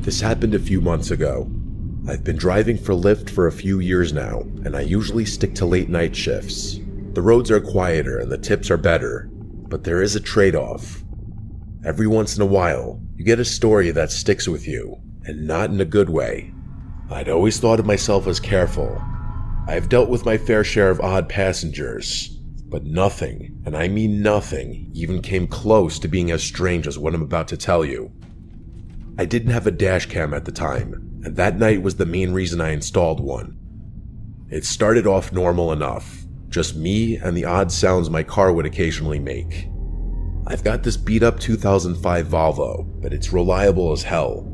This happened a few months ago. I've been driving for Lyft for a few years now, and I usually stick to late night shifts. The roads are quieter and the tips are better, but there is a trade-off. Every once in a while, you get a story that sticks with you, and not in a good way. I'd always thought of myself as careful. I've dealt with my fair share of odd passengers, but nothing, and I mean nothing, even came close to being as strange as what I'm about to tell you. I didn't have a dash cam at the time, and that night was the main reason I installed one. It started off normal enough, just me and the odd sounds my car would occasionally make. I've got this beat-up 2005 Volvo, but it's reliable as hell.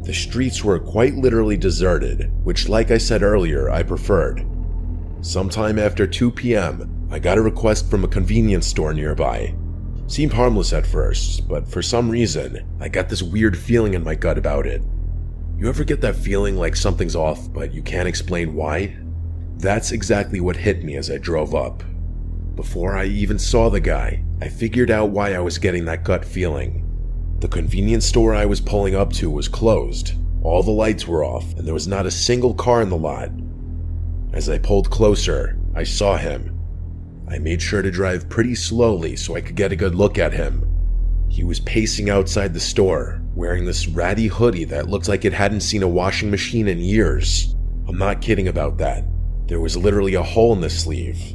The streets were quite literally deserted, which, like I said earlier, I preferred. Sometime after 2 p.m., I got a request from a convenience store nearby. Seemed harmless at first, but for some reason, I got this weird feeling in my gut about it. You ever get that feeling like something's off, but you can't explain why? That's exactly what hit me as I drove up. Before I even saw the guy, I figured out why I was getting that gut feeling. The convenience store I was pulling up to was closed, all the lights were off, and there was not a single car in the lot. As I pulled closer, I saw him. I made sure to drive pretty slowly so I could get a good look at him. He was pacing outside the store, wearing this ratty hoodie that looked like it hadn't seen a washing machine in years. I'm not kidding about that. There was literally a hole in the sleeve.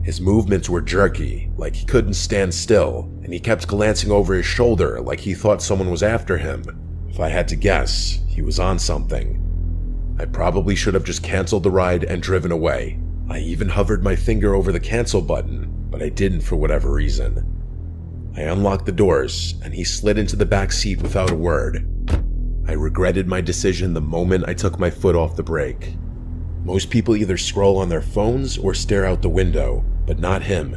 His movements were jerky, like he couldn't stand still, and he kept glancing over his shoulder like he thought someone was after him. If I had to guess, he was on something. I probably should have just canceled the ride and driven away. I even hovered my finger over the cancel button, but I didn't for whatever reason. I unlocked the doors, and he slid into the back seat without a word. I regretted my decision the moment I took my foot off the brake. Most people either scroll on their phones or stare out the window, but not him.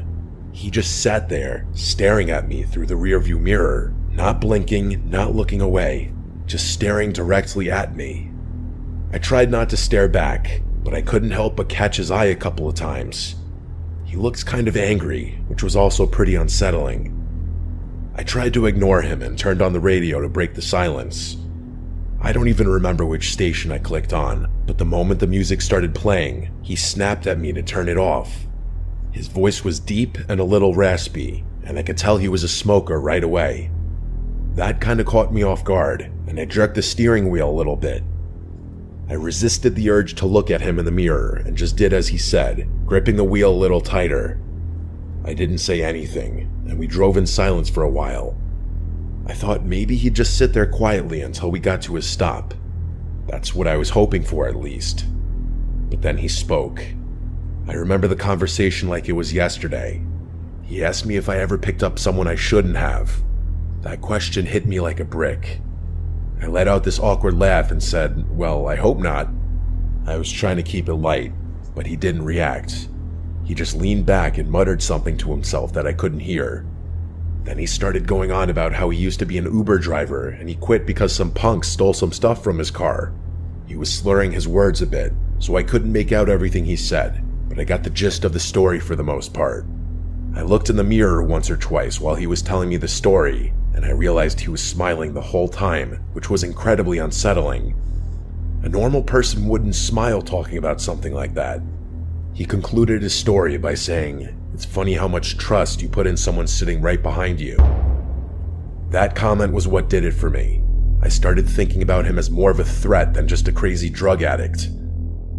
He just sat there, staring at me through the rearview mirror, not blinking, not looking away, just staring directly at me. I tried not to stare back, but I couldn't help but catch his eye a couple of times. He looked kind of angry, which was also pretty unsettling. I tried to ignore him and turned on the radio to break the silence. I don't even remember which station I clicked on, but the moment the music started playing, he snapped at me to turn it off. His voice was deep and a little raspy, and I could tell he was a smoker right away. That kind of caught me off guard, and I jerked the steering wheel a little bit. I resisted the urge to look at him in the mirror and just did as he said, gripping the wheel a little tighter. I didn't say anything, and we drove in silence for a while. I thought maybe he'd just sit there quietly until we got to his stop. That's what I was hoping for, at least. But then he spoke. I remember the conversation like it was yesterday. He asked me if I ever picked up someone I shouldn't have. That question hit me like a brick. I let out this awkward laugh and said, "Well, I hope not." I was trying to keep it light, but he didn't react. He just leaned back and muttered something to himself that I couldn't hear. Then he started going on about how he used to be an Uber driver and he quit because some punks stole some stuff from his car. He was slurring his words a bit, so I couldn't make out everything he said, but I got the gist of the story for the most part. I looked in the mirror once or twice while he was telling me the story, and I realized he was smiling the whole time, which was incredibly unsettling. A normal person wouldn't smile talking about something like that. He concluded his story by saying, "It's funny how much trust you put in someone sitting right behind you." That comment was what did it for me. I started thinking about him as more of a threat than just a crazy drug addict.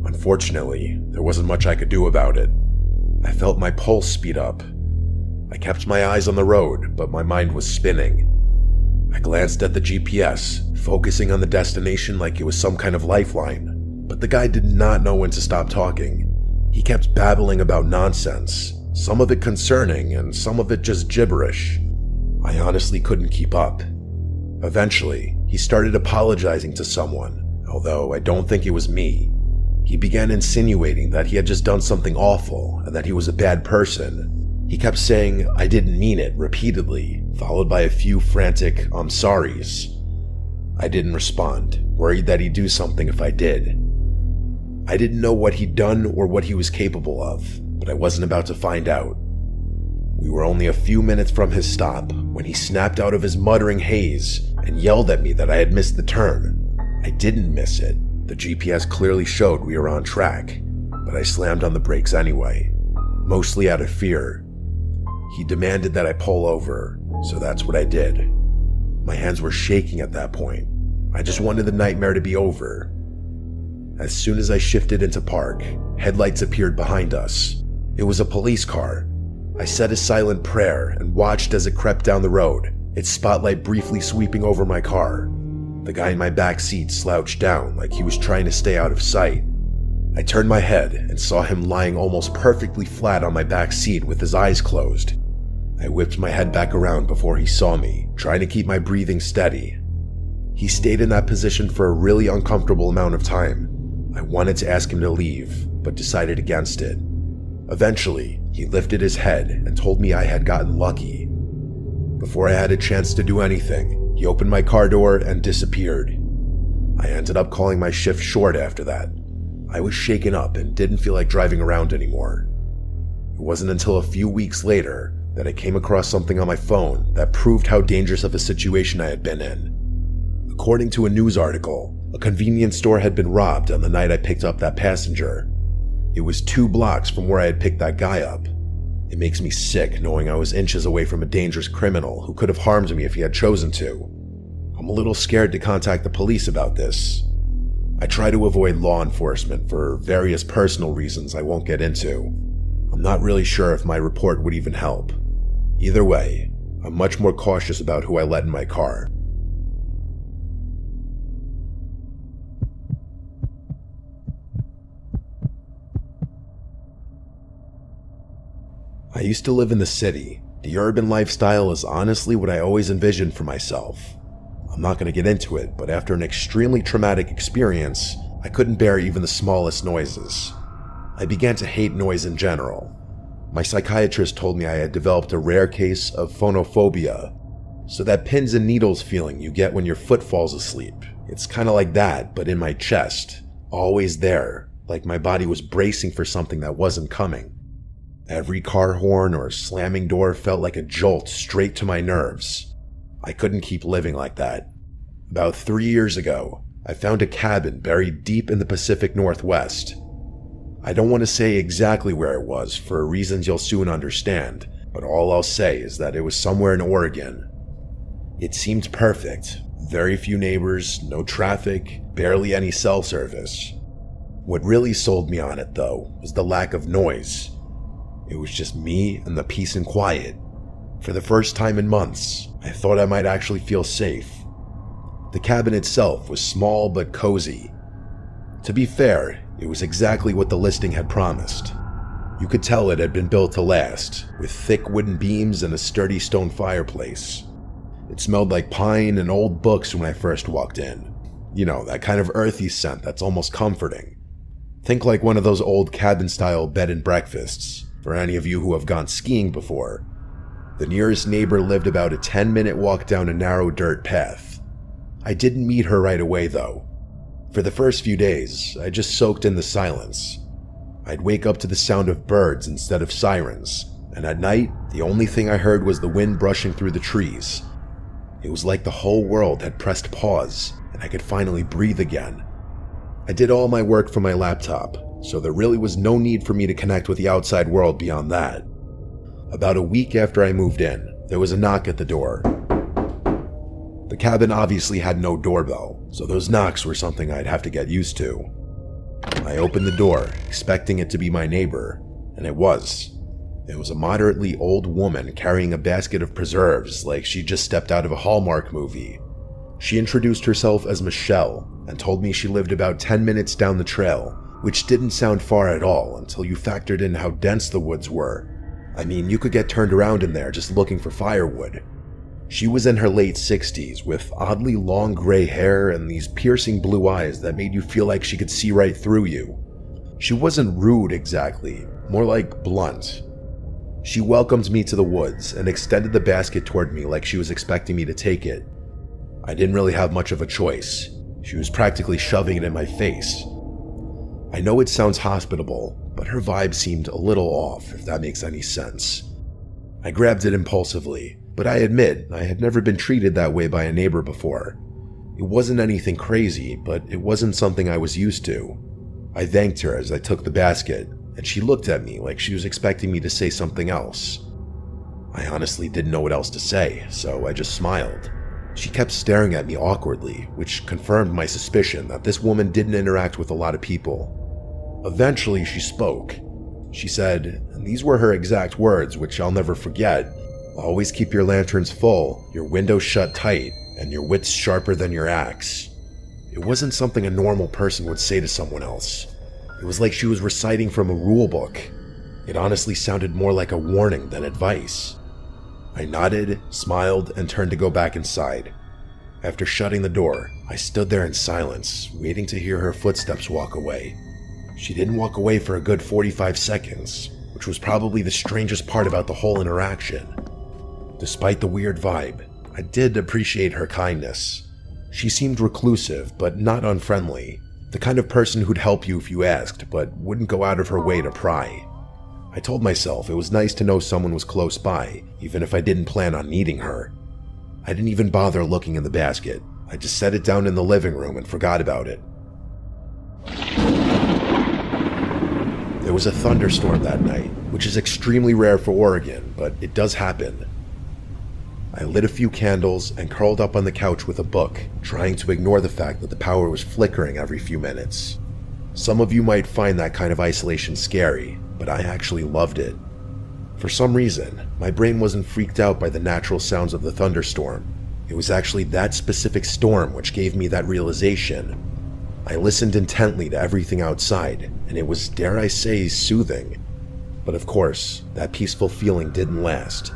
Unfortunately, there wasn't much I could do about it. I felt my pulse speed up. I kept my eyes on the road, but my mind was spinning. I glanced at the GPS, focusing on the destination like it was some kind of lifeline, but the guy did not know when to stop talking. He kept babbling about nonsense, some of it concerning and some of it just gibberish. I honestly couldn't keep up. Eventually, he started apologizing to someone, although I don't think it was me. He began insinuating that he had just done something awful and that he was a bad person. He kept saying, "I didn't mean it," repeatedly, followed by a few frantic "I'm sorries." I didn't respond, worried that he'd do something if I did. I didn't know what he'd done or what he was capable of, but I wasn't about to find out. We were only a few minutes from his stop when he snapped out of his muttering haze and yelled at me that I had missed the turn. I didn't miss it. The GPS clearly showed we were on track, but I slammed on the brakes anyway, mostly out of fear. He demanded that I pull over, so that's what I did. My hands were shaking at that point. I just wanted the nightmare to be over. As soon as I shifted into park, headlights appeared behind us. It was a police car. I said a silent prayer and watched as it crept down the road, its spotlight briefly sweeping over my car. The guy in my back seat slouched down like he was trying to stay out of sight. I turned my head and saw him lying almost perfectly flat on my back seat with his eyes closed. I whipped my head back around before he saw me, trying to keep my breathing steady. He stayed in that position for a really uncomfortable amount of time. I wanted to ask him to leave, but decided against it. Eventually, he lifted his head and told me I had gotten lucky. Before I had a chance to do anything, he opened my car door and disappeared. I ended up calling my shift short after that. I was shaken up and didn't feel like driving around anymore. It wasn't until a few weeks later that I came across something on my phone that proved how dangerous of a situation I had been in. According to a news article, a convenience store had been robbed on the night I picked up that passenger. It was 2 blocks from where I had picked that guy up. It makes me sick knowing I was inches away from a dangerous criminal who could have harmed me if he had chosen to. I'm a little scared to contact the police about this. I try to avoid law enforcement for various personal reasons I won't get into. I'm not really sure if my report would even help. Either way, I'm much more cautious about who I let in my car. I used to live in the city. The urban lifestyle is honestly what I always envisioned for myself. I'm not going to get into it, but after an extremely traumatic experience, I couldn't bear even the smallest noises. I began to hate noise in general. My psychiatrist told me I had developed a rare case of phonophobia, so that pins and needles feeling you get when your foot falls asleep. It's kind of like that, but in my chest, always there, like my body was bracing for something that wasn't coming. Every car horn or slamming door felt like a jolt straight to my nerves. I couldn't keep living like that. About 3 years ago, I found a cabin buried deep in the Pacific Northwest. I don't want to say exactly where it was for reasons you'll soon understand, but all I'll say is that it was somewhere in Oregon. It seemed perfect. Very few neighbors, no traffic, barely any cell service. What really sold me on it, though, was the lack of noise. It was just me and the peace and quiet. For the first time in months, I thought I might actually feel safe. The cabin itself was small but cozy. To be fair, it was exactly what the listing had promised. You could tell it had been built to last, with thick wooden beams and a sturdy stone fireplace. It smelled like pine and old books when I first walked in. You know, that kind of earthy scent that's almost comforting. Think like one of those old cabin-style bed and breakfasts. For any of you who have gone skiing before, the nearest neighbor lived about a 10-minute walk down a narrow dirt path. I didn't meet her right away, though. For the first few days, I just soaked in the silence. I'd wake up to the sound of birds instead of sirens, and at night, the only thing I heard was the wind brushing through the trees. It was like the whole world had pressed pause, and I could finally breathe again. I did all my work from my laptop, so there really was no need for me to connect with the outside world beyond that. About a week after I moved in, there was a knock at the door. The cabin obviously had no doorbell, so those knocks were something I'd have to get used to. I opened the door, expecting it to be my neighbor, and it was. It was a moderately old woman carrying a basket of preserves like she just stepped out of a Hallmark movie. She introduced herself as Michelle and told me she lived about 10 minutes down the trail, which didn't sound far at all until you factored in how dense the woods were. I mean, you could get turned around in there just looking for firewood. She was in her late 60s with oddly long gray hair and these piercing blue eyes that made you feel like she could see right through you. She wasn't rude exactly, more like blunt. She welcomed me to the woods and extended the basket toward me like she was expecting me to take it. I didn't really have much of a choice. She was practically shoving it in my face. I know it sounds hospitable, but her vibe seemed a little off, if that makes any sense. I grabbed it impulsively, But I admit, I had never been treated that way by a neighbor before. It wasn't anything crazy, but it wasn't something I was used to. I thanked her as I took the basket, and she looked at me like she was expecting me to say something else. I honestly didn't know what else to say, so I just smiled. She kept staring at me awkwardly, which confirmed my suspicion that this woman didn't interact with a lot of people. Eventually, she spoke. She said, and these were her exact words, which I'll never forget, "Always keep your lanterns full, your windows shut tight, and your wits sharper than your axe." It wasn't something a normal person would say to someone else. It was like she was reciting from a rule book. It honestly sounded more like a warning than advice. I nodded, smiled, and turned to go back inside. After shutting the door, I stood there in silence, waiting to hear her footsteps walk away. She didn't walk away for a good 45 seconds, which was probably the strangest part about the whole interaction. Despite the weird vibe, I did appreciate her kindness. She seemed reclusive, but not unfriendly. The kind of person who'd help you if you asked, but wouldn't go out of her way to pry. I told myself it was nice to know someone was close by, even if I didn't plan on needing her. I didn't even bother looking in the basket. I just set it down in the living room and forgot about it. There was a thunderstorm that night, which is extremely rare for Oregon, but it does happen. I lit a few candles and curled up on the couch with a book, trying to ignore the fact that the power was flickering every few minutes. Some of you might find that kind of isolation scary, but I actually loved it. For some reason, my brain wasn't freaked out by the natural sounds of the thunderstorm. It was actually that specific storm which gave me that realization. I listened intently to everything outside, and it was, dare I say, soothing. But of course, that peaceful feeling didn't last.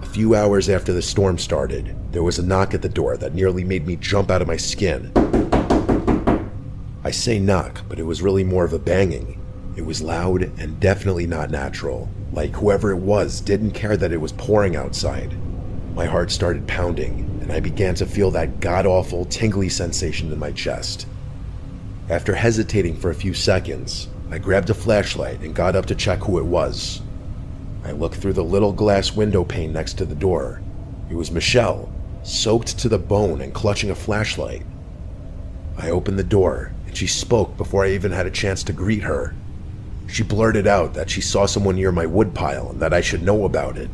A few hours after the storm started, there was a knock at the door that nearly made me jump out of my skin. I say knock, but it was really more of a banging. It was loud and definitely not natural, like whoever it was didn't care that it was pouring outside. My heart started pounding, and I began to feel that god-awful, tingly sensation in my chest. After hesitating for a few seconds, I grabbed a flashlight and got up to check who it was. I looked through the little glass window pane next to the door. It was Michelle, soaked to the bone and clutching a flashlight. I opened the door, and she spoke before I even had a chance to greet her. She blurted out that she saw someone near my woodpile and that I should know about it.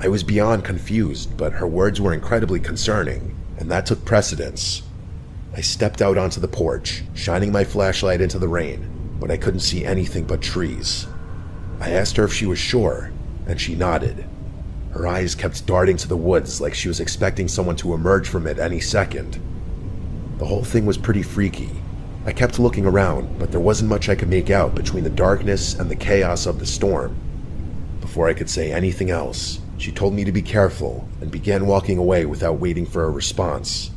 I was beyond confused, but her words were incredibly concerning, and that took precedence. I stepped out onto the porch, shining my flashlight into the rain, but I couldn't see anything but trees. I asked her if she was sure, and she nodded. Her eyes kept darting to the woods like she was expecting someone to emerge from it any second. The whole thing was pretty freaky. I kept looking around, but there wasn't much I could make out between the darkness and the chaos of the storm. Before I could say anything else, she told me to be careful and began walking away without waiting for a response.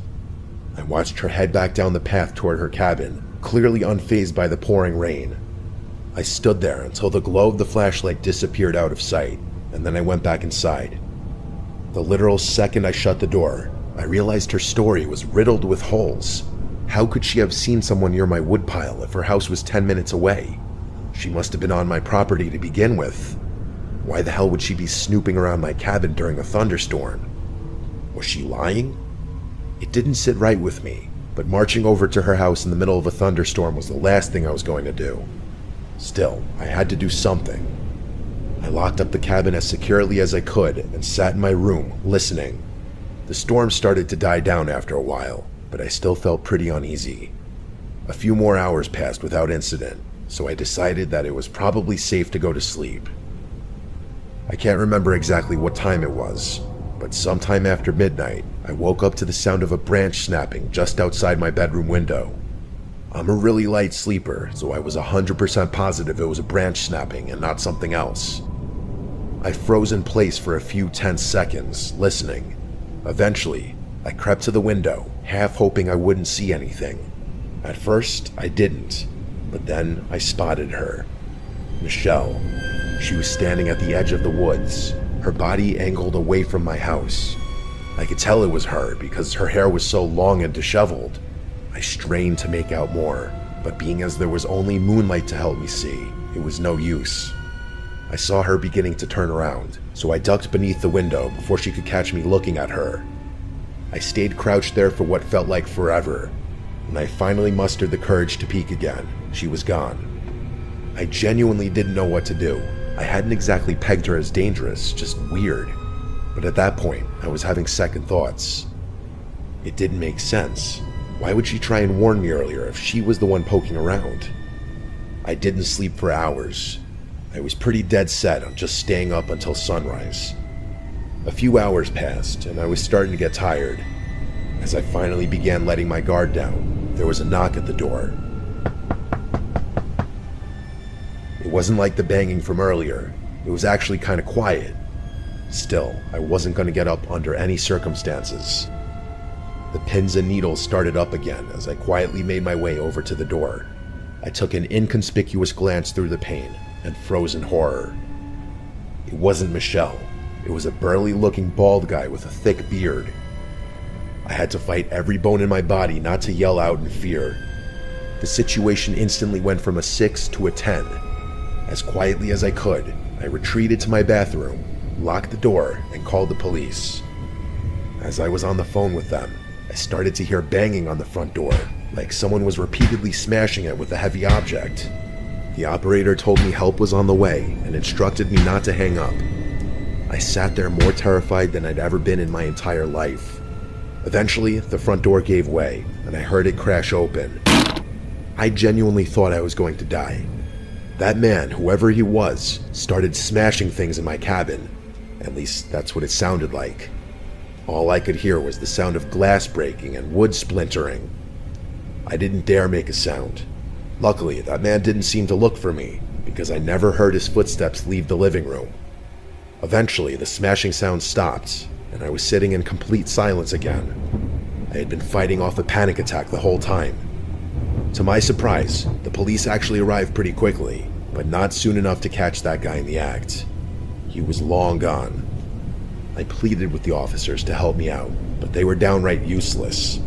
I watched her head back down the path toward her cabin, clearly unfazed by the pouring rain. I stood there until the glow of the flashlight disappeared out of sight, and then I went back inside. The literal second I shut the door, I realized her story was riddled with holes. How could she have seen someone near my woodpile if her house was 10 minutes away? She must have been on my property to begin with. Why the hell would she be snooping around my cabin during a thunderstorm? Was she lying? It didn't sit right with me, but marching over to her house in the middle of a thunderstorm was the last thing I was going to do. Still, I had to do something. I locked up the cabin as securely as I could and sat in my room, listening. The storm started to die down after a while, but I still felt pretty uneasy. A few more hours passed without incident, so I decided that it was probably safe to go to sleep. I can't remember exactly what time it was, but sometime after midnight, I woke up to the sound of a branch snapping just outside my bedroom window. I'm a really light sleeper, so I was 100% positive it was a branch snapping and not something else. I froze in place for a few tense seconds, listening. Eventually, I crept to the window, half hoping I wouldn't see anything. At first, I didn't, but then I spotted her. Michelle. She was standing at the edge of the woods, her body angled away from my house. I could tell it was her because her hair was so long and disheveled. I strained to make out more, but being as there was only moonlight to help me see, it was no use. I saw her beginning to turn around, so I ducked beneath the window before she could catch me looking at her. I stayed crouched there for what felt like forever. When I finally mustered the courage to peek again, she was gone. I genuinely didn't know what to do. I hadn't exactly pegged her as dangerous, just weird. But at that point, I was having second thoughts. It didn't make sense. Why would she try and warn me earlier if she was the one poking around? I didn't sleep for hours. I was pretty dead set on just staying up until sunrise. A few hours passed, and I was starting to get tired. As I finally began letting my guard down, there was a knock at the door. It wasn't like the banging from earlier. It was actually kind of quiet. Still, I wasn't going to get up under any circumstances. The pins and needles started up again as I quietly made my way over to the door. I took an inconspicuous glance through the pane and froze in horror. It wasn't Michelle. It was a burly-looking bald guy with a thick beard. I had to fight every bone in my body not to yell out in fear. The situation instantly went from a 6 to a 10. As quietly as I could, I retreated to my bathroom, locked the door, and called the police. As I was on the phone with them, I started to hear banging on the front door, like someone was repeatedly smashing it with a heavy object. The operator told me help was on the way and instructed me not to hang up. I sat there more terrified than I'd ever been in my entire life. Eventually, the front door gave way, and I heard it crash open. I genuinely thought I was going to die. That man, whoever he was, started smashing things in my cabin. At least that's what it sounded like. All I could hear was the sound of glass breaking and wood splintering. I didn't dare make a sound. Luckily, that man didn't seem to look for me, because I never heard his footsteps leave the living room. Eventually, the smashing sound stopped, and I was sitting in complete silence again. I had been fighting off a panic attack the whole time. To my surprise, the police actually arrived pretty quickly, but not soon enough to catch that guy in the act. He was long gone. I pleaded with the officers to help me out, but they were downright useless.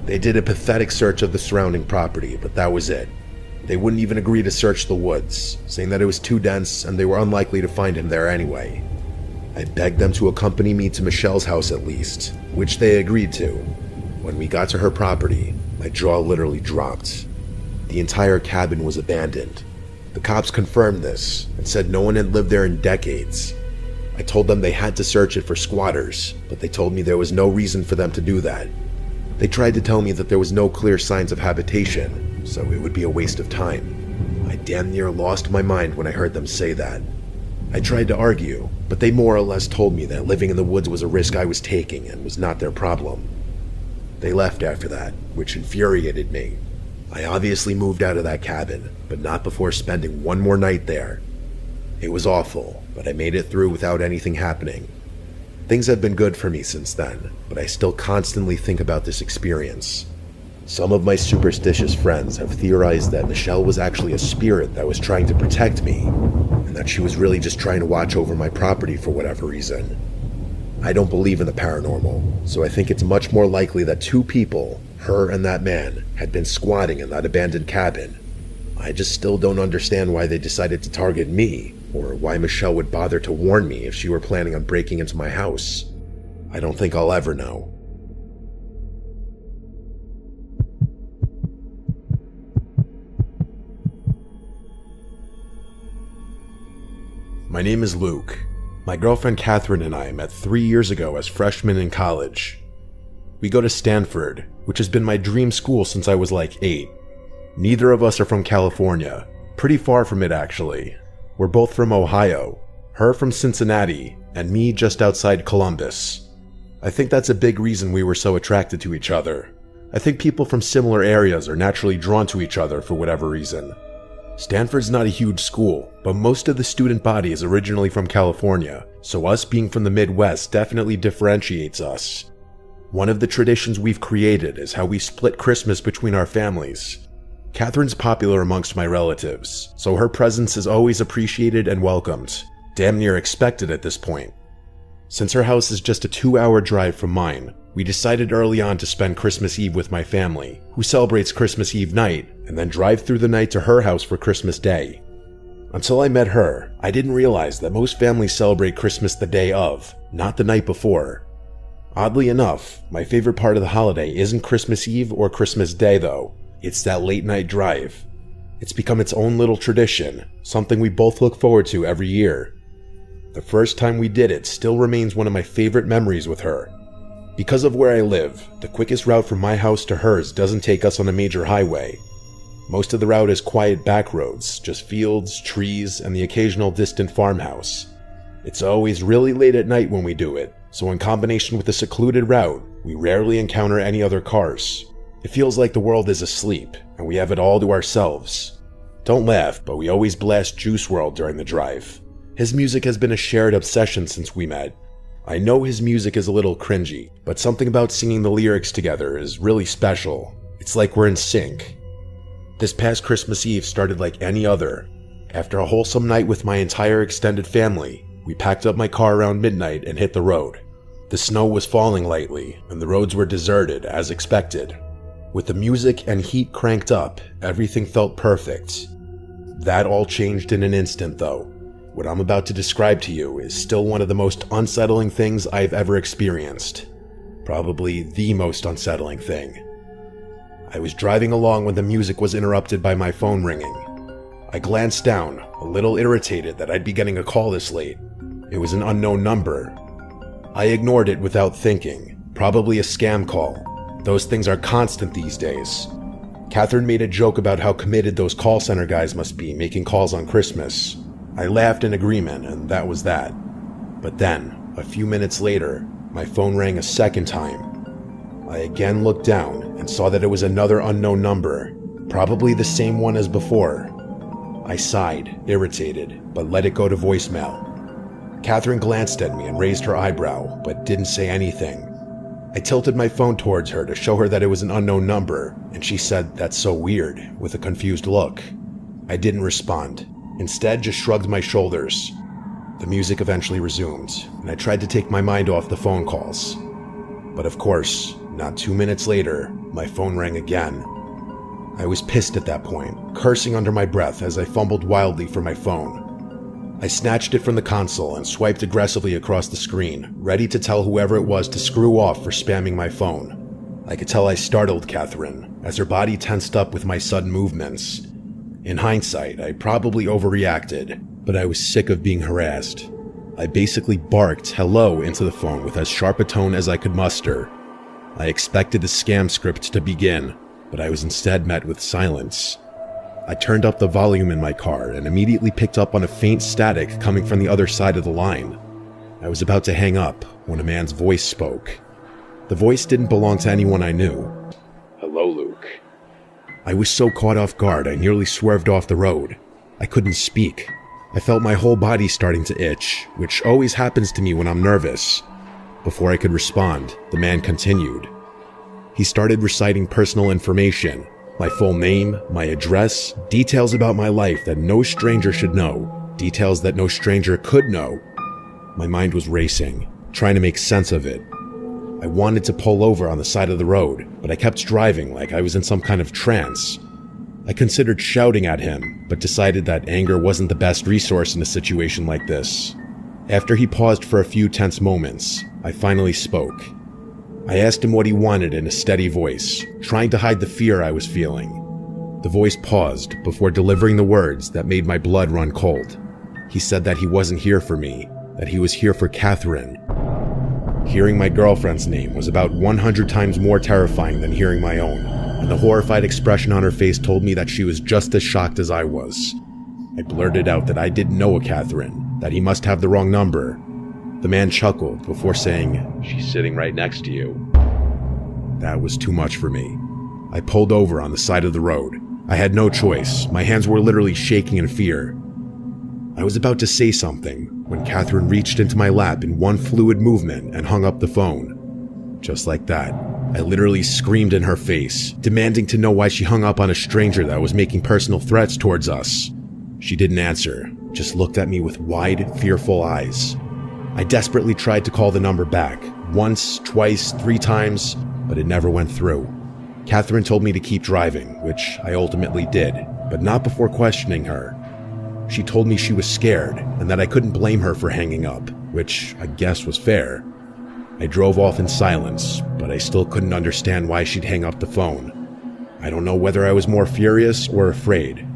They did a pathetic search of the surrounding property, but that was it. They wouldn't even agree to search the woods, saying that it was too dense and they were unlikely to find him there anyway. I begged them to accompany me to Michelle's house at least, which they agreed to. When we got to her property, my jaw literally dropped. The entire cabin was abandoned. The cops confirmed this and said no one had lived there in decades. I told them they had to search it for squatters, but they told me there was no reason for them to do that. They tried to tell me that there was no clear signs of habitation, so it would be a waste of time. I damn near lost my mind when I heard them say that. I tried to argue, but they more or less told me that living in the woods was a risk I was taking and was not their problem. They left after that, which infuriated me. I obviously moved out of that cabin, but not before spending one more night there. It was awful, but I made it through without anything happening. Things have been good for me since then, but I still constantly think about this experience. Some of my superstitious friends have theorized that Michelle was actually a spirit that was trying to protect me, and that she was really just trying to watch over my property for whatever reason. I don't believe in the paranormal, so I think it's much more likely that two people, her and that man, had been squatting in that abandoned cabin. I just still don't understand why they decided to target me, or why Michelle would bother to warn me if she were planning on breaking into my house. I don't think I'll ever know. My name is Luke. My girlfriend Catherine and I met 3 years ago as freshmen in college. We go to Stanford, which has been my dream school since I was like 8. Neither of us are from California. Pretty far from it, actually. We're both from Ohio, her from Cincinnati, and me just outside Columbus. I think that's a big reason we were so attracted to each other. I think people from similar areas are naturally drawn to each other for whatever reason. Stanford's not a huge school, but most of the student body is originally from California, so us being from the Midwest definitely differentiates us. One of the traditions we've created is how we split Christmas between our families. Catherine's popular amongst my relatives, so her presence is always appreciated and welcomed, damn near expected at this point. Since her house is just a 2-hour drive from mine, we decided early on to spend Christmas Eve with my family, who celebrates Christmas Eve night, and then drive through the night to her house for Christmas Day. Until I met her, I didn't realize that most families celebrate Christmas the day of, not the night before. Oddly enough, my favorite part of the holiday isn't Christmas Eve or Christmas Day though. It's that late night drive. It's become its own little tradition, something we both look forward to every year. The first time we did it still remains one of my favorite memories with her. Because of where I live, the quickest route from my house to hers doesn't take us on a major highway. Most of the route is quiet back roads, just fields, trees, and the occasional distant farmhouse. It's always really late at night when we do it, so in combination with the secluded route, we rarely encounter any other cars. It feels like the world is asleep, and we have it all to ourselves. Don't laugh, but we always blast Juice WRLD during the drive. His music has been a shared obsession since we met. I know his music is a little cringy, but something about singing the lyrics together is really special. It's like we're in sync. This past Christmas Eve started like any other. After a wholesome night with my entire extended family, we packed up my car around midnight and hit the road. The snow was falling lightly, and the roads were deserted as expected. With the music and heat cranked up, everything felt perfect. That all changed in an instant though. What I'm about to describe to you is still one of the most unsettling things I've ever experienced. Probably the most unsettling thing. I was driving along when the music was interrupted by my phone ringing. I glanced down, a little irritated that I'd be getting a call this late. It was an unknown number. I ignored it without thinking. Probably a scam call. Those things are constant these days. Catherine made a joke about how committed those call center guys must be making calls on Christmas. I laughed in agreement, and that was that. But then, a few minutes later, my phone rang a second time. I again looked down and saw that it was another unknown number, probably the same one as before. I sighed, irritated, but let it go to voicemail. Catherine glanced at me and raised her eyebrow, but didn't say anything. I tilted my phone towards her to show her that it was an unknown number, and she said, "That's so weird," with a confused look. I didn't respond. Instead, just shrugged my shoulders. The music eventually resumed, and I tried to take my mind off the phone calls. But of course, not 2 minutes later, my phone rang again. I was pissed at that point, cursing under my breath as I fumbled wildly for my phone. I snatched it from the console and swiped aggressively across the screen, ready to tell whoever it was to screw off for spamming my phone. I could tell I startled Catherine, as her body tensed up with my sudden movements. In hindsight, I probably overreacted, but I was sick of being harassed. I basically barked hello into the phone with as sharp a tone as I could muster. I expected the scam script to begin, but I was instead met with silence. I turned up the volume in my car and immediately picked up on a faint static coming from the other side of the line. I was about to hang up when a man's voice spoke. The voice didn't belong to anyone I knew. "Hello, Luke." I was so caught off guard I nearly swerved off the road. I couldn't speak. I felt my whole body starting to itch, which always happens to me when I'm nervous. Before I could respond, the man continued. He started reciting personal information, my full name, my address, details about my life that no stranger should know, details that no stranger could know. My mind was racing, trying to make sense of it. I wanted to pull over on the side of the road, but I kept driving like I was in some kind of trance. I considered shouting at him, but decided that anger wasn't the best resource in a situation like this. After he paused for a few tense moments, I finally spoke. I asked him what he wanted in a steady voice, trying to hide the fear I was feeling. The voice paused before delivering the words that made my blood run cold. He said that he wasn't here for me, that he was here for Catherine. Hearing my girlfriend's name was about 100 times more terrifying than hearing my own, and the horrified expression on her face told me that she was just as shocked as I was. I blurted out that I didn't know a Catherine, that he must have the wrong number. The man chuckled before saying, "She's sitting right next to you." That was too much for me. I pulled over on the side of the road. I had no choice. My hands were literally shaking in fear. I was about to say something when Catherine reached into my lap in one fluid movement and hung up the phone. Just like that, I literally screamed in her face, demanding to know why she hung up on a stranger that was making personal threats towards us. She didn't answer, just looked at me with wide, fearful eyes. I desperately tried to call the number back, once, twice, 3 times, but it never went through. Catherine told me to keep driving, which I ultimately did, but not before questioning her. She told me she was scared and that I couldn't blame her for hanging up, which I guess was fair. I drove off in silence, but I still couldn't understand why she'd hang up the phone. I don't know whether I was more furious or afraid.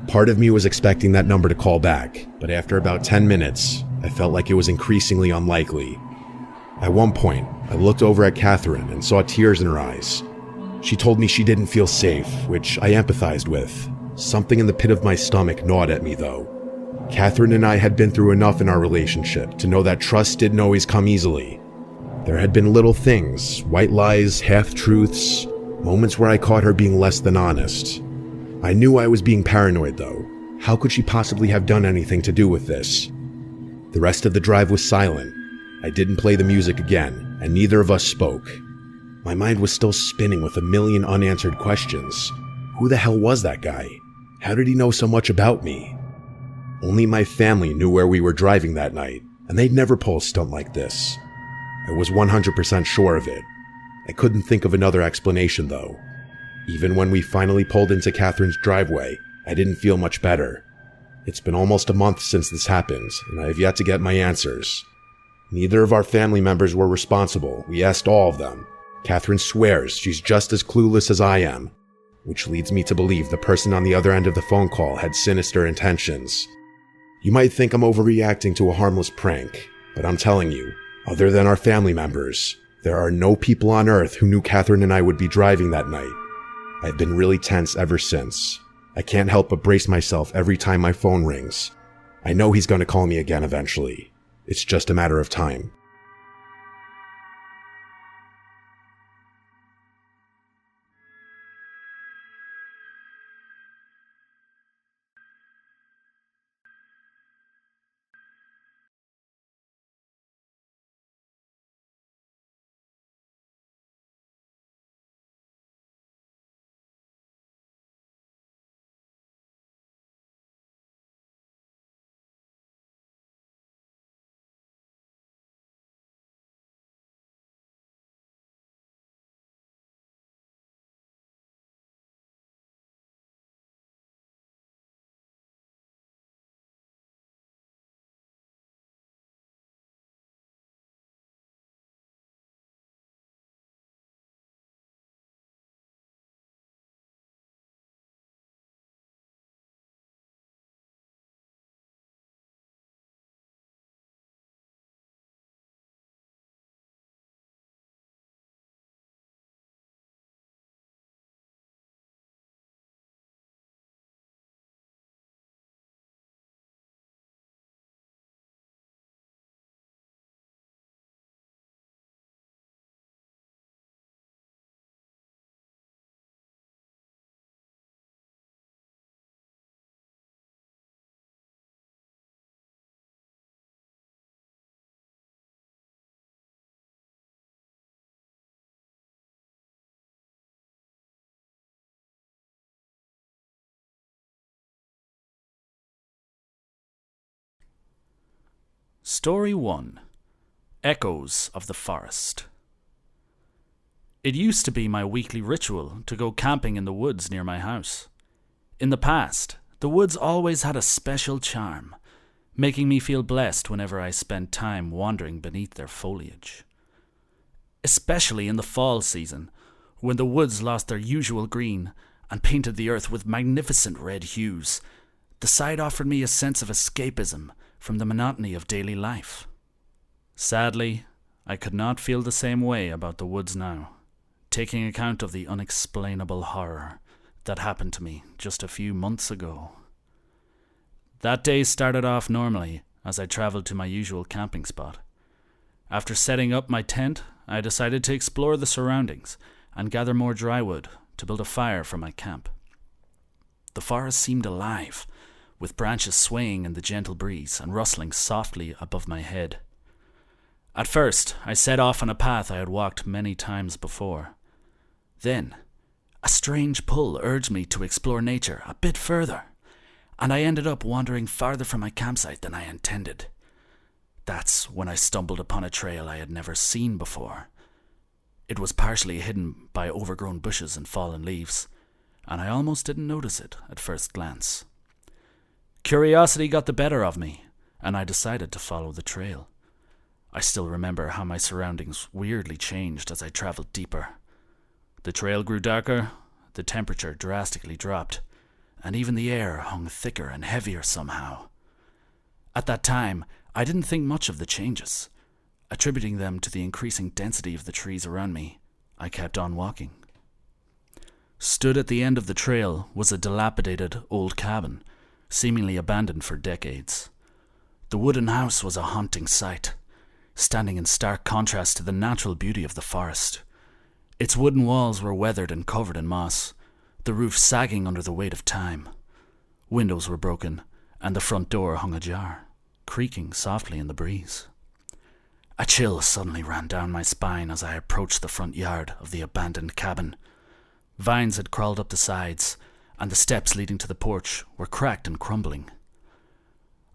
Part of me was expecting that number to call back, but after about 10 minutes, I felt like it was increasingly unlikely. At one point, I looked over at Catherine and saw tears in her eyes. She told me she didn't feel safe, which I empathized with. Something in the pit of my stomach gnawed at me, though. Catherine and I had been through enough in our relationship to know that trust didn't always come easily. There had been little things, white lies, half-truths, moments where I caught her being less than honest. I knew I was being paranoid, though. How could she possibly have done anything to do with this? The rest of the drive was silent. I didn't play the music again, and neither of us spoke. My mind was still spinning with a million unanswered questions. Who the hell was that guy? How did he know so much about me? Only my family knew where we were driving that night, and they'd never pull a stunt like this. I was 100% sure of it. I couldn't think of another explanation, though. Even when we finally pulled into Catherine's driveway, I didn't feel much better. It's been almost a month since this happened, and I have yet to get my answers. Neither of our family members were responsible. We asked all of them. Catherine swears she's just as clueless as I am, which leads me to believe the person on the other end of the phone call had sinister intentions. You might think I'm overreacting to a harmless prank, but I'm telling you, other than our family members, there are no people on earth who knew Catherine and I would be driving that night. I've been really tense ever since. I can't help but brace myself every time my phone rings. I know he's going to call me again eventually. It's just a matter of time. Story 1. Echoes of the Forest. It used to be my weekly ritual to go camping in the woods near my house. In the past, the woods always had a special charm, making me feel blessed whenever I spent time wandering beneath their foliage. Especially in the fall season, when the woods lost their usual green and painted the earth with magnificent red hues, the sight offered me a sense of escapism from the monotony of daily life. Sadly, I could not feel the same way about the woods now, taking account of the unexplainable horror that happened to me just a few months ago. That day started off normally as I travelled to my usual camping spot. After setting up my tent, I decided to explore the surroundings and gather more dry wood to build a fire for my camp. The forest seemed alive, with branches swaying in the gentle breeze and rustling softly above my head. At first, I set off on a path I had walked many times before. Then, a strange pull urged me to explore nature a bit further, and I ended up wandering farther from my campsite than I intended. That's when I stumbled upon a trail I had never seen before. It was partially hidden by overgrown bushes and fallen leaves, and I almost didn't notice it at first glance. Curiosity got the better of me, and I decided to follow the trail. I still remember how my surroundings weirdly changed as I traveled deeper. The trail grew darker, the temperature drastically dropped, and even the air hung thicker and heavier somehow. At that time, I didn't think much of the changes. Attributing them to the increasing density of the trees around me, I kept on walking. Stood at the end of the trail was a dilapidated old cabin, seemingly abandoned for decades. The wooden house was a haunting sight, standing in stark contrast to the natural beauty of the forest. Its wooden walls were weathered and covered in moss, the roof sagging under the weight of time. Windows were broken, and the front door hung ajar, creaking softly in the breeze. A chill suddenly ran down my spine as I approached the front yard of the abandoned cabin. Vines had crawled up the sides, and the steps leading to the porch were cracked and crumbling.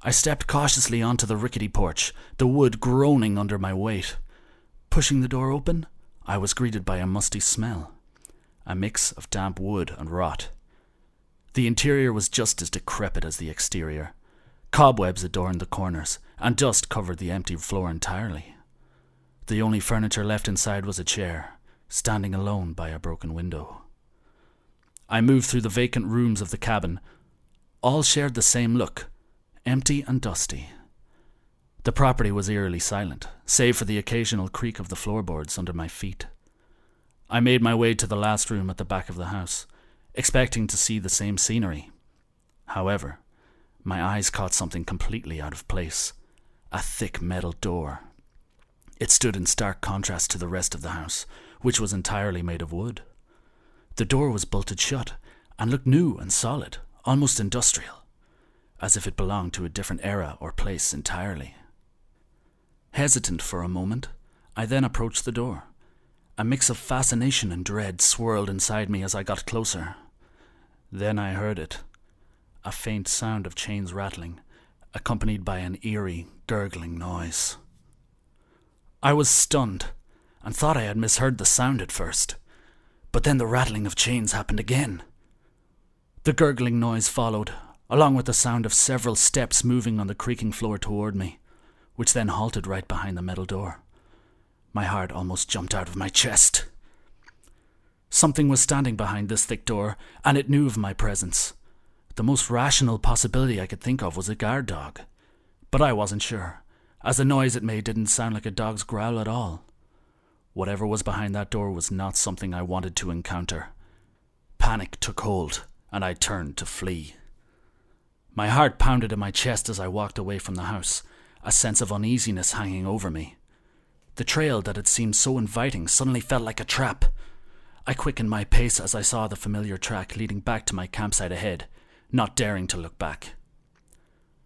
I stepped cautiously onto the rickety porch, the wood groaning under my weight. Pushing the door open, I was greeted by a musty smell, a mix of damp wood and rot. The interior was just as decrepit as the exterior. Cobwebs adorned the corners, and dust covered the empty floor entirely. The only furniture left inside was a chair, standing alone by a broken window. I moved through the vacant rooms of the cabin. All shared the same look, empty and dusty. The property was eerily silent, save for the occasional creak of the floorboards under my feet. I made my way to the last room at the back of the house, expecting to see the same scenery. However, my eyes caught something completely out of place, a thick metal door. It stood in stark contrast to the rest of the house, which was entirely made of wood. The door was bolted shut and looked new and solid, almost industrial, as if it belonged to a different era or place entirely. Hesitant for a moment, I then approached the door. A mix of fascination and dread swirled inside me as I got closer. Then I heard it, a faint sound of chains rattling, accompanied by an eerie, gurgling noise. I was stunned and thought I had misheard the sound at first, but then the rattling of chains happened again. The gurgling noise followed, along with the sound of several steps moving on the creaking floor toward me, which then halted right behind the metal door. My heart almost jumped out of my chest. Something was standing behind this thick door, and it knew of my presence. The most rational possibility I could think of was a guard dog, but I wasn't sure, as the noise it made didn't sound like a dog's growl at all. Whatever was behind that door was not something I wanted to encounter. Panic took hold, and I turned to flee. My heart pounded in my chest as I walked away from the house, a sense of uneasiness hanging over me. The trail that had seemed so inviting suddenly felt like a trap. I quickened my pace as I saw the familiar track leading back to my campsite ahead, not daring to look back.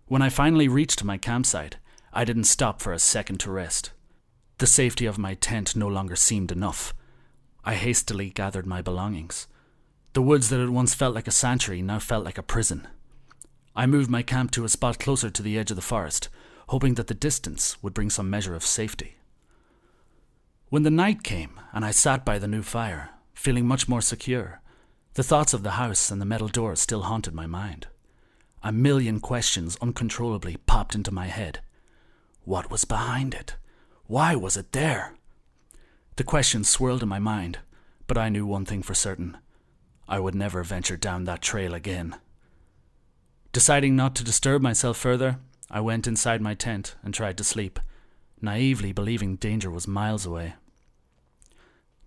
When I finally reached my campsite, I didn't stop for a second to rest. The safety of my tent no longer seemed enough. I hastily gathered my belongings. The woods that had once felt like a sanctuary now felt like a prison. I moved my camp to a spot closer to the edge of the forest, hoping that the distance would bring some measure of safety. When the night came and I sat by the new fire, feeling much more secure, the thoughts of the house and the metal door still haunted my mind. A million questions uncontrollably popped into my head. What was behind it? Why was it there? The questions swirled in my mind, but I knew one thing for certain. I would never venture down that trail again. Deciding not to disturb myself further, I went inside my tent and tried to sleep, naively believing danger was miles away.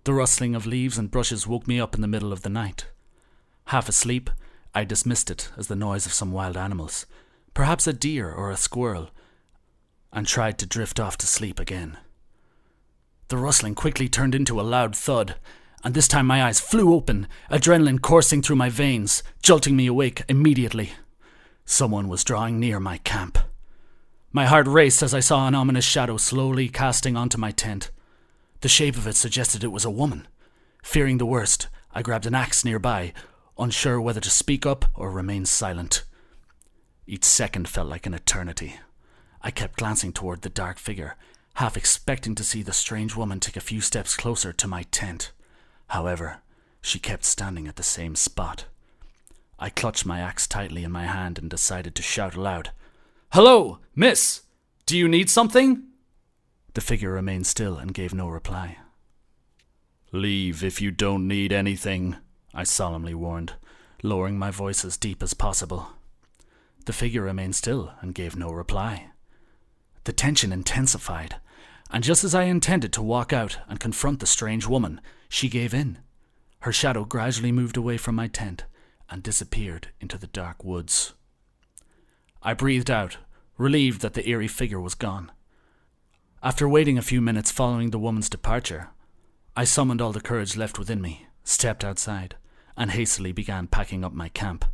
The rustling of leaves and brushes woke me up in the middle of the night. Half asleep, I dismissed it as the noise of some wild animals, perhaps a deer or a squirrel, and tried to drift off to sleep again. The rustling quickly turned into a loud thud, and this time my eyes flew open, adrenaline coursing through my veins, jolting me awake immediately. Someone was drawing near my camp. My heart raced as I saw an ominous shadow slowly casting onto my tent. The shape of it suggested it was a woman. Fearing the worst, I grabbed an axe nearby, unsure whether to speak up or remain silent. Each second felt like an eternity. I kept glancing toward the dark figure, half expecting to see the strange woman take a few steps closer to my tent. However, she kept standing at the same spot. I clutched my axe tightly in my hand and decided to shout aloud. "Hello, miss! Do you need something?" The figure remained still and gave no reply. "Leave if you don't need anything," I solemnly warned, lowering my voice as deep as possible. The figure remained still and gave no reply. The tension intensified, and just as I intended to walk out and confront the strange woman, she gave in. Her shadow gradually moved away from my tent and disappeared into the dark woods. I breathed out, relieved that the eerie figure was gone. After waiting a few minutes following the woman's departure, I summoned all the courage left within me, stepped outside, and hastily began packing up my camp.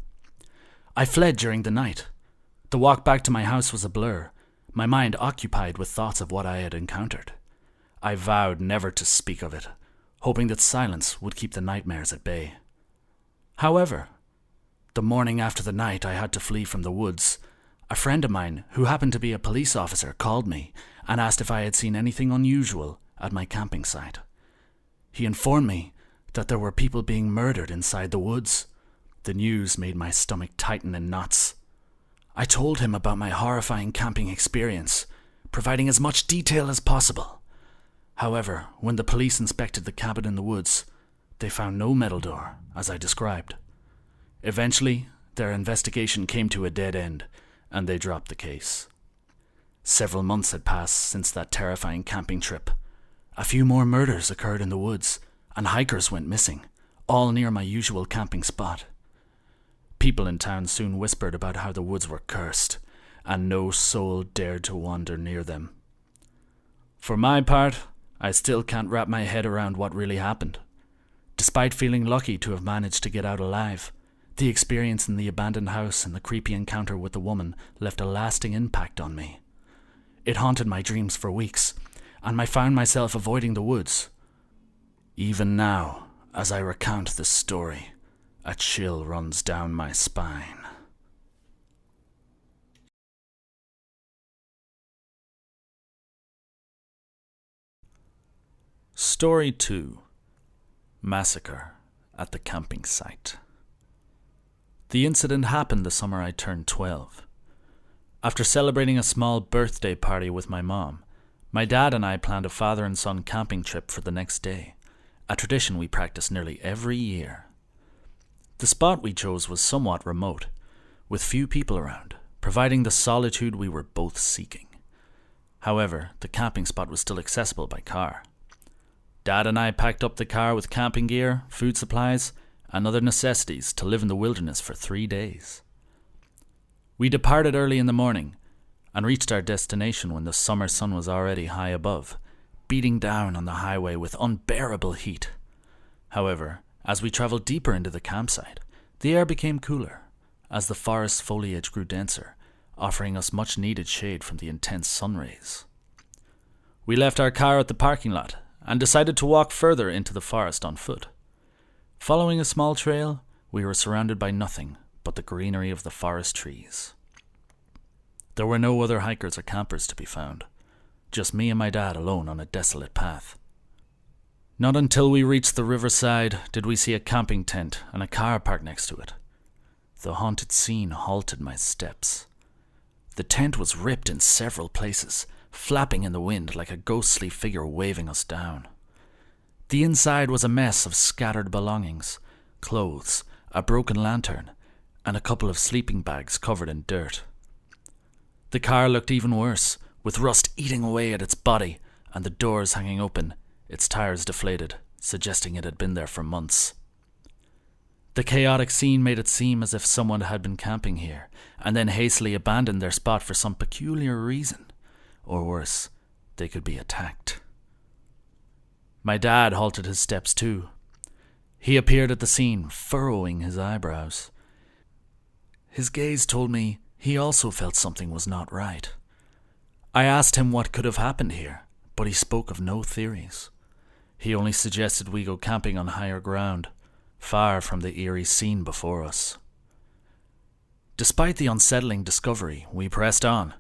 I fled during the night. The walk back to my house was a blur, my mind occupied with thoughts of what I had encountered. I vowed never to speak of it, hoping that silence would keep the nightmares at bay. However, the morning after the night I had to flee from the woods, a friend of mine, who happened to be a police officer, called me and asked if I had seen anything unusual at my camping site. He informed me that there were people being murdered inside the woods. The news made my stomach tighten in knots. I told him about my horrifying camping experience, providing as much detail as possible. However, when the police inspected the cabin in the woods, they found no metal door, as I described. Eventually, their investigation came to a dead end, and they dropped the case. Several months had passed since that terrifying camping trip. A few more murders occurred in the woods, and hikers went missing, all near my usual camping spot. People in town soon whispered about how the woods were cursed, and no soul dared to wander near them. For my part, I still can't wrap my head around what really happened. Despite feeling lucky to have managed to get out alive, the experience in the abandoned house and the creepy encounter with the woman left a lasting impact on me. It haunted my dreams for weeks, and I found myself avoiding the woods. Even now, as I recount this story, a chill runs down my spine. Story 2. Massacre at the camping site. The incident happened the summer I turned 12. After celebrating a small birthday party with my mom, my dad and I planned a father and son camping trip for the next day, a tradition we practice nearly every year. The spot we chose was somewhat remote, with few people around, providing the solitude we were both seeking. However, the camping spot was still accessible by car. Dad and I packed up the car with camping gear, food supplies, and other necessities to live in the wilderness for 3 days. We departed early in the morning and reached our destination when the summer sun was already high above, beating down on the highway with unbearable heat. However, as we traveled deeper into the campsite, the air became cooler as the forest foliage grew denser, offering us much needed shade from the intense sun rays. We left our car at the parking lot and decided to walk further into the forest on foot. Following a small trail, we were surrounded by nothing but the greenery of the forest trees. There were no other hikers or campers to be found, just me and my dad alone on a desolate path. Not until we reached the riverside did we see a camping tent and a car parked next to it. The haunted scene halted my steps. The tent was ripped in several places, flapping in the wind like a ghostly figure waving us down. The inside was a mess of scattered belongings, clothes, a broken lantern, and a couple of sleeping bags covered in dirt. The car looked even worse, with rust eating away at its body and the doors hanging open, its tires deflated, suggesting it had been there for months. The chaotic scene made it seem as if someone had been camping here and then hastily abandoned their spot for some peculiar reason. Or worse, they could be attacked. My dad halted his steps too. He appeared at the scene, furrowing his eyebrows. His gaze told me he also felt something was not right. I asked him what could have happened here, but he spoke of no theories. He only suggested we go camping on higher ground, far from the eerie scene before us. Despite the unsettling discovery, we pressed on.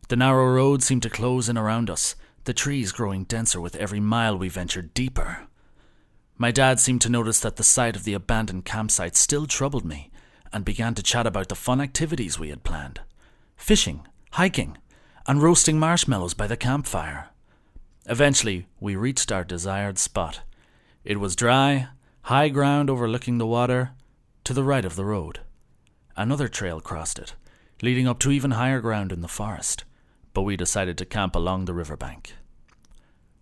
The narrow road seemed to close in around us, the trees growing denser with every mile we ventured deeper. My dad seemed to notice that the sight of the abandoned campsite still troubled me, and began to chat about the fun activities we had planned. Fishing, hiking, and roasting marshmallows by the campfire. Eventually, we reached our desired spot. It was dry, high ground overlooking the water, to the right of the road. Another trail crossed it, leading up to even higher ground in the forest, but we decided to camp along the riverbank.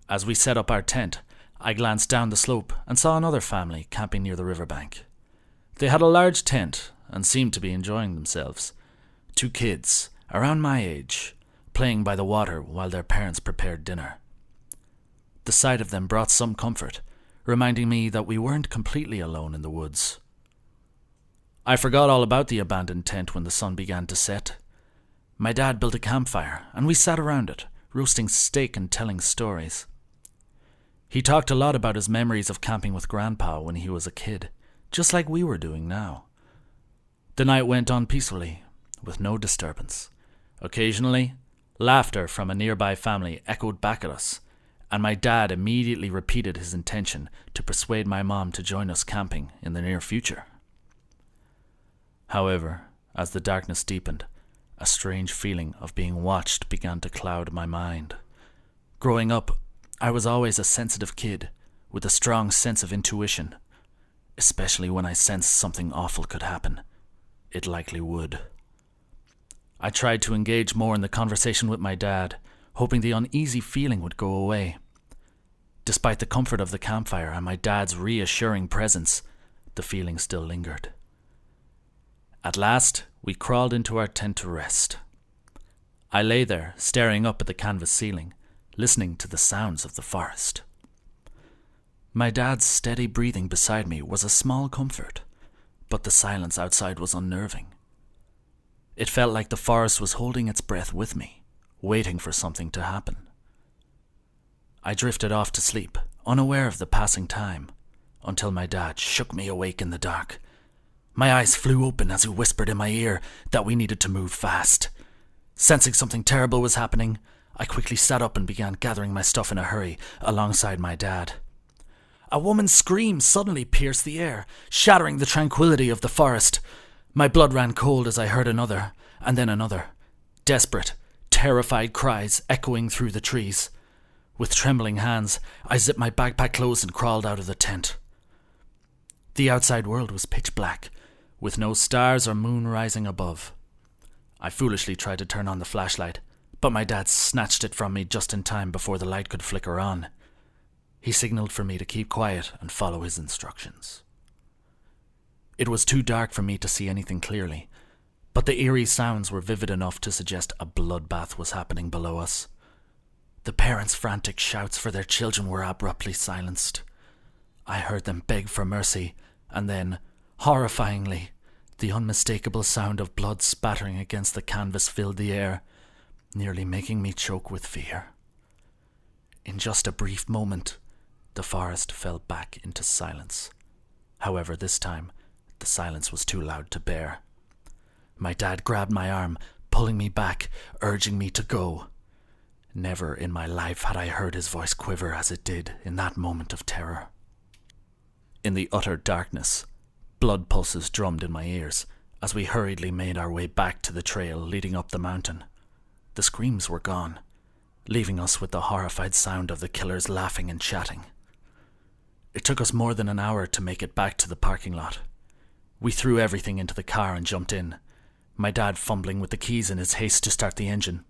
As we set up our tent, I glanced down the slope and saw another family camping near the riverbank. They had a large tent and seemed to be enjoying themselves. 2 kids, around my age, playing by the water while their parents prepared dinner. The sight of them brought some comfort, reminding me that we weren't completely alone in the woods. I forgot all about the abandoned tent when the sun began to set. My dad built a campfire, and we sat around it, roasting steak and telling stories. He talked a lot about his memories of camping with Grandpa when he was a kid, just like we were doing now. The night went on peacefully, with no disturbance. Occasionally, laughter from a nearby family echoed back at us, and my dad immediately repeated his intention to persuade my mom to join us camping in the near future. However, as the darkness deepened, a strange feeling of being watched began to cloud my mind. Growing up, I was always a sensitive kid with a strong sense of intuition, especially when I sensed something awful could happen. It likely would. I tried to engage more in the conversation with my dad, hoping the uneasy feeling would go away. Despite the comfort of the campfire and my dad's reassuring presence, the feeling still lingered. At last, we crawled into our tent to rest. I lay there, staring up at the canvas ceiling, listening to the sounds of the forest. My dad's steady breathing beside me was a small comfort, but the silence outside was unnerving. It felt like the forest was holding its breath with me, waiting for something to happen. I drifted off to sleep, unaware of the passing time, until my dad shook me awake in the dark. My eyes flew open as he whispered in my ear that we needed to move fast. Sensing something terrible was happening, I quickly sat up and began gathering my stuff in a hurry alongside my dad. A woman's scream suddenly pierced the air, shattering the tranquility of the forest. My blood ran cold as I heard another, and then another. Desperate, terrified cries echoing through the trees. With trembling hands, I zipped my backpack closed and crawled out of the tent. The outside world was pitch black, with no stars or moon rising above. I foolishly tried to turn on the flashlight, but my dad snatched it from me just in time before the light could flicker on. He signaled for me to keep quiet and follow his instructions. It was too dark for me to see anything clearly, but the eerie sounds were vivid enough to suggest a bloodbath was happening below us. The parents' frantic shouts for their children were abruptly silenced. I heard them beg for mercy, and then, horrifyingly, the unmistakable sound of blood spattering against the canvas filled the air, nearly making me choke with fear. In just a brief moment, the forest fell back into silence. However, this time, the silence was too loud to bear. My dad grabbed my arm, pulling me back, urging me to go. Never in my life had I heard his voice quiver as it did in that moment of terror. In the utter darkness, blood pulses drummed in my ears as we hurriedly made our way back to the trail leading up the mountain. The screams were gone, leaving us with the horrified sound of the killers laughing and chatting. It took us more than an hour to make it back to the parking lot. We threw everything into the car and jumped in, my dad fumbling with the keys in his haste to start the engine.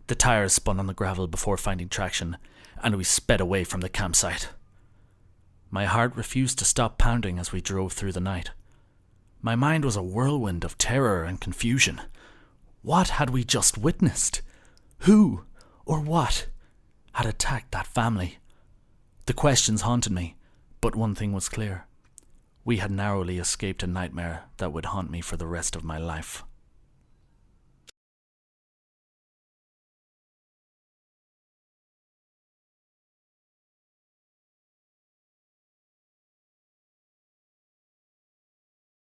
The tires spun on the gravel before finding traction, and we sped away from the campsite. My heart refused to stop pounding as we drove through the night. My mind was a whirlwind of terror and confusion. What had we just witnessed? Who, or what, had attacked that family? The questions haunted me, but one thing was clear. We had narrowly escaped a nightmare that would haunt me for the rest of my life.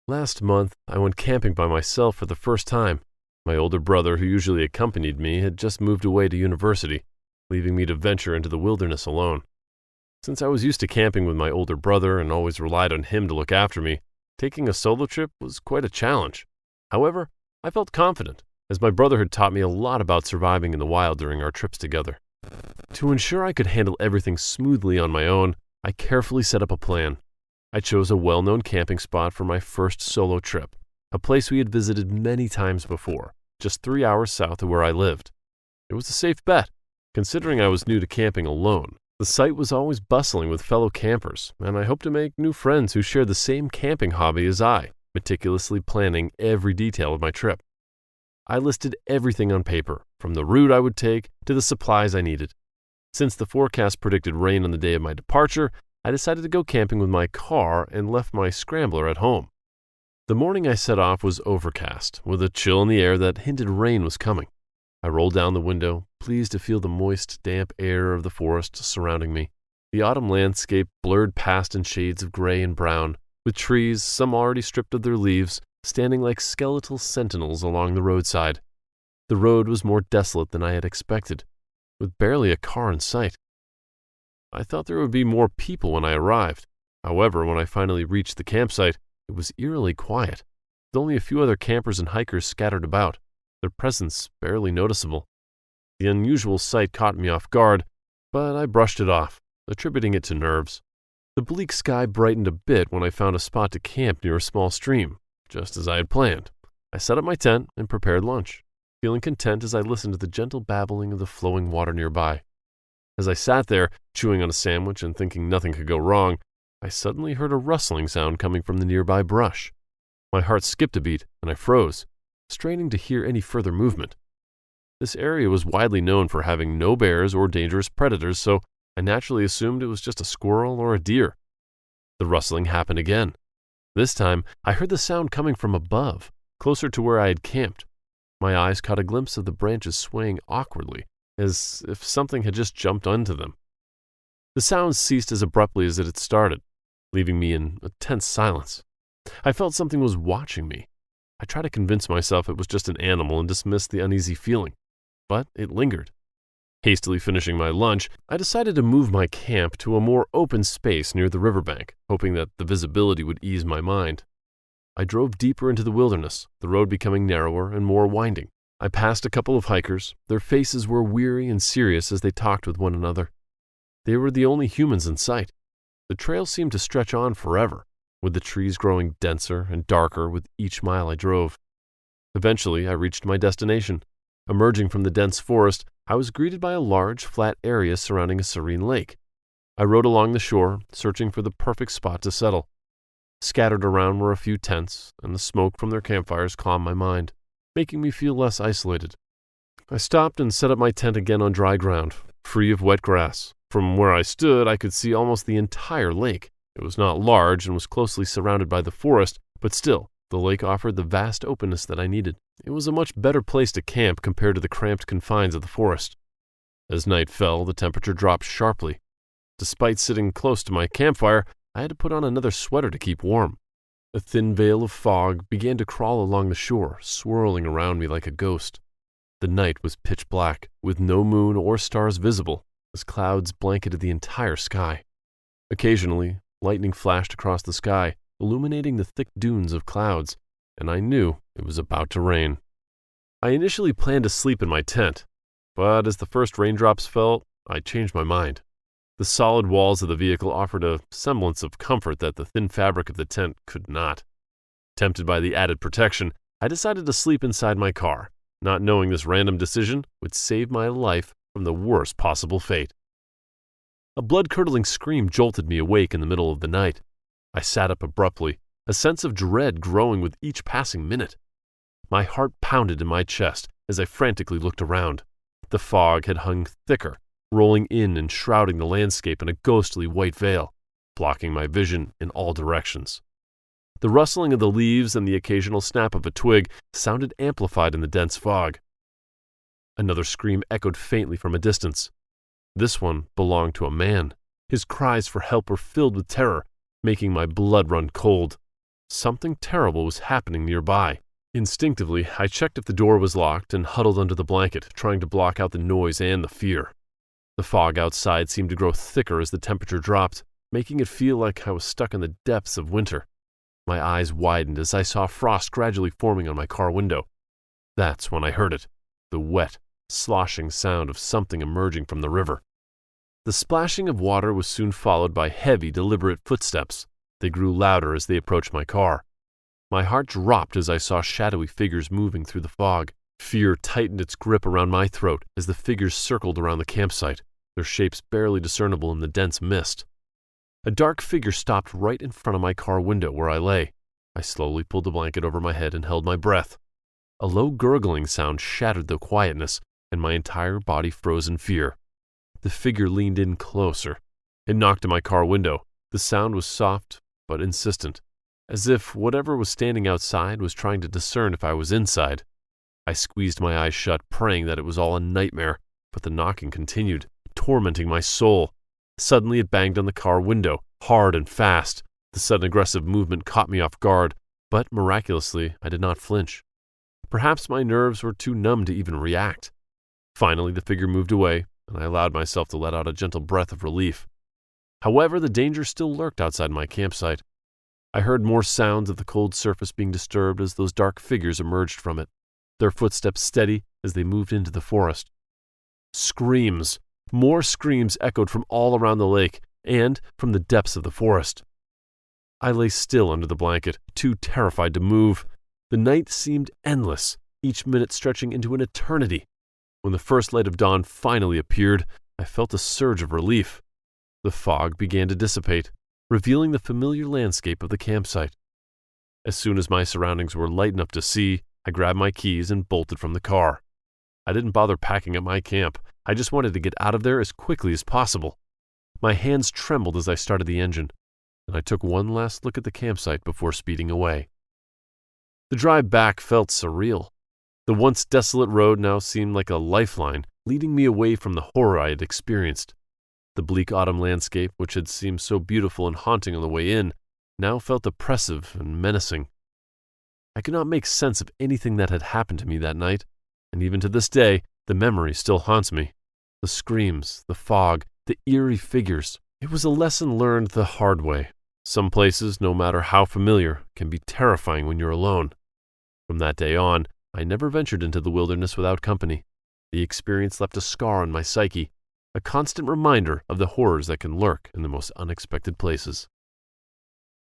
Last month, I went camping by myself for the first time. My older brother, who usually accompanied me, had just moved away to university, leaving me to venture into the wilderness alone. Since I was used to camping with my older brother and always relied on him to look after me, Taking a solo trip was quite a challenge. However, I felt confident, as my brother had taught me a lot about surviving in the wild during our trips together. To ensure I could handle everything smoothly on my own, I carefully set up a plan. I chose a well-known camping spot for my first solo trip, a place we had visited many times before, just 3 hours south of where I lived. It was a safe bet, considering I was new to camping alone. The site was always bustling with fellow campers, and I hoped to make new friends who shared the same camping hobby as I, meticulously planning every detail of my trip. I listed everything on paper, from the route I would take to the supplies I needed. Since the forecast predicted rain on the day of my departure, I decided to go camping with my car and left my scrambler at home. The morning I set off was overcast, with a chill in the air that hinted rain was coming. I rolled down the window, pleased to feel the moist, damp air of the forest surrounding me. The autumn landscape blurred past in shades of gray and brown, with trees, some already stripped of their leaves, standing like skeletal sentinels along the roadside. The road was more desolate than I had expected, with barely a car in sight. I thought there would be more people when I arrived. However, when I finally reached the campsite, it was eerily quiet, with only a few other campers and hikers scattered about, their presence barely noticeable. The unusual sight caught me off guard, but I brushed it off, attributing it to nerves. The bleak sky brightened a bit when I found a spot to camp near a small stream, just as I had planned. I set up my tent and prepared lunch, feeling content as I listened to the gentle babbling of the flowing water nearby. As I sat there, chewing on a sandwich and thinking nothing could go wrong, I suddenly heard a rustling sound coming from the nearby brush. My heart skipped a beat, and I froze, straining to hear any further movement. This area was widely known for having no bears or dangerous predators, so I naturally assumed it was just a squirrel or a deer. The rustling happened again. This time, I heard the sound coming from above, closer to where I had camped. My eyes caught a glimpse of the branches swaying awkwardly, as if something had just jumped onto them. The sound ceased as abruptly as it had started, leaving me in a tense silence. I felt something was watching me. I tried to convince myself it was just an animal and dismissed the uneasy feeling, but it lingered. Hastily finishing my lunch, I decided to move my camp to a more open space near the riverbank, hoping that the visibility would ease my mind. I drove deeper into the wilderness, the road becoming narrower and more winding. I passed a couple of hikers. Their faces were weary and serious as they talked with one another. They were the only humans in sight. The trail seemed to stretch on forever, with the trees growing denser and darker with each mile I drove. Eventually, I reached my destination. Emerging from the dense forest, I was greeted by a large, flat area surrounding a serene lake. I rode along the shore, searching for the perfect spot to settle. Scattered around were a few tents, and the smoke from their campfires calmed my mind, making me feel less isolated. I stopped and set up my tent again on dry ground, free of wet grass. From where I stood, I could see almost the entire lake. It was not large and was closely surrounded by the forest, but still, the lake offered the vast openness that I needed. It was a much better place to camp compared to the cramped confines of the forest. As night fell, the temperature dropped sharply. Despite sitting close to my campfire, I had to put on another sweater to keep warm. A thin veil of fog began to crawl along the shore, swirling around me like a ghost. The night was pitch black, with no moon or stars visible, as clouds blanketed the entire sky. Occasionally, lightning flashed across the sky, illuminating the thick dunes of clouds, and I knew it was about to rain. I initially planned to sleep in my tent, but as the first raindrops fell, I changed my mind. The solid walls of the vehicle offered a semblance of comfort that the thin fabric of the tent could not. Tempted by the added protection, I decided to sleep inside my car, not knowing this random decision would save my life from the worst possible fate. A blood-curdling scream jolted me awake in the middle of the night. I sat up abruptly, a sense of dread growing with each passing minute. My heart pounded in my chest as I frantically looked around. The fog had hung thicker, rolling in and shrouding the landscape in a ghostly white veil, blocking my vision in all directions. The rustling of the leaves and the occasional snap of a twig sounded amplified in the dense fog. Another scream echoed faintly from a distance. This one belonged to a man. His cries for help were filled with terror, making my blood run cold. Something terrible was happening nearby. Instinctively, I checked if the door was locked and huddled under the blanket, trying to block out the noise and the fear. The fog outside seemed to grow thicker as the temperature dropped, making it feel like I was stuck in the depths of winter. My eyes widened as I saw frost gradually forming on my car window. That's when I heard it, the wet, sloshing sound of something emerging from the river. The splashing of water was soon followed by heavy, deliberate footsteps. They grew louder as they approached my car. My heart dropped as I saw shadowy figures moving through the fog. Fear tightened its grip around my throat as the figures circled around the campsite, their shapes barely discernible in the dense mist. A dark figure stopped right in front of my car window where I lay. I slowly pulled the blanket over my head and held my breath. A low gurgling sound shattered the quietness, and my entire body froze in fear. The figure leaned in closer. It knocked at my car window. The sound was soft but insistent, as if whatever was standing outside was trying to discern if I was inside. I squeezed my eyes shut, praying that it was all a nightmare, but the knocking continued, tormenting my soul. Suddenly it banged on the car window, hard and fast. The sudden aggressive movement caught me off guard, but miraculously I did not flinch. Perhaps my nerves were too numb to even react. Finally the figure moved away, and I allowed myself to let out a gentle breath of relief. However, the danger still lurked outside my campsite. I heard more sounds of the cold surface being disturbed as those dark figures emerged from it, their footsteps steady as they moved into the forest. Screams! More screams echoed from all around the lake and from the depths of the forest. I lay still under the blanket, too terrified to move. The night seemed endless, each minute stretching into an eternity. When the first light of dawn finally appeared, I felt a surge of relief. The fog began to dissipate, revealing the familiar landscape of the campsite. As soon as my surroundings were light enough to see, I grabbed my keys and bolted from the car. I didn't bother packing up my camp. I just wanted to get out of there as quickly as possible. My hands trembled as I started the engine, and I took one last look at the campsite before speeding away. The drive back felt surreal. The once desolate road now seemed like a lifeline, leading me away from the horror I had experienced. The bleak autumn landscape, which had seemed so beautiful and haunting on the way in, now felt oppressive and menacing. I could not make sense of anything that had happened to me that night, and even to this day, the memory still haunts me. The screams, the fog, the eerie figures. It was a lesson learned the hard way. Some places, no matter how familiar, can be terrifying when you're alone. From that day on, I never ventured into the wilderness without company. The experience left a scar on my psyche, a constant reminder of the horrors that can lurk in the most unexpected places.